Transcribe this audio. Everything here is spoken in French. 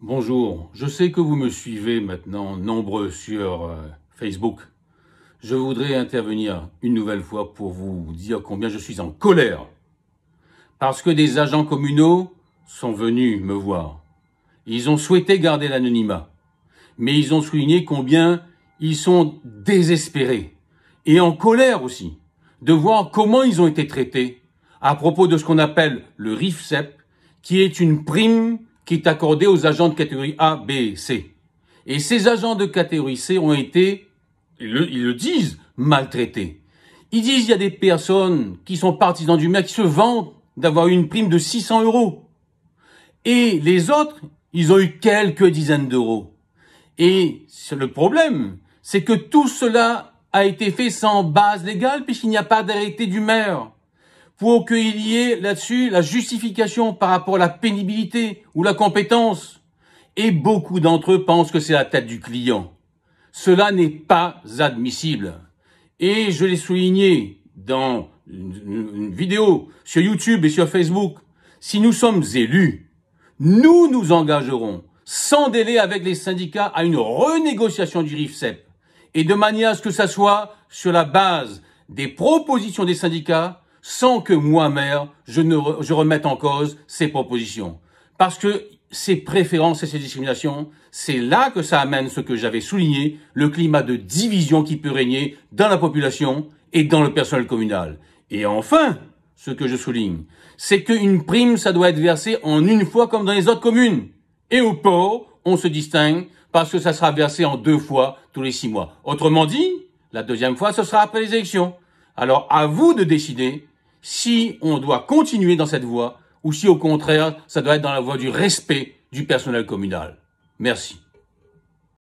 Bonjour, je sais que vous me suivez maintenant nombreux sur Facebook. Je voudrais intervenir une nouvelle fois pour vous dire combien je suis en colère. Parce que des agents communaux sont venus me voir. Ils ont souhaité garder l'anonymat. Mais ils ont souligné combien ils sont désespérés et en colère aussi de voir comment ils ont été traités à propos de ce qu'on appelle le RIFSEP, qui est une prime qui est accordée aux agents de catégorie A, B et C. Et ces agents de catégorie C ont été, ils le disent, maltraités. Ils disent qu'il y a des personnes qui sont partisans du maire qui se vantent d'avoir eu une prime de 600 €. Et les autres, ils ont eu quelques dizaines d'euros. Et le problème, c'est que tout cela a été fait sans base légale puisqu'il n'y a pas d'arrêté du maire. Pour qu'il y ait là-dessus la justification par rapport à la pénibilité ou la compétence. Et beaucoup d'entre eux pensent que c'est la tête du client. Cela n'est pas admissible. Et je l'ai souligné dans une vidéo sur YouTube et sur Facebook. Si nous sommes élus, nous nous engagerons sans délai avec les syndicats à une renégociation du RIFSEP. Et de manière à ce que ça soit sur la base des propositions des syndicats, sans que moi, maire, je remette en cause ces propositions. Parce que ces préférences et ces discriminations, c'est là que ça amène ce que j'avais souligné, le climat de division qui peut régner dans la population et dans le personnel communal. Et enfin, ce que je souligne, c'est qu'une prime, ça doit être versé en une fois comme dans les autres communes. Et au port, on se distingue parce que ça sera versé en 2 fois tous les 6 mois. Autrement dit, la deuxième fois, ce sera après les élections. Alors, à vous de décider si on doit continuer dans cette voie ou si au contraire, ça doit être dans la voie du respect du personnel communal. Merci.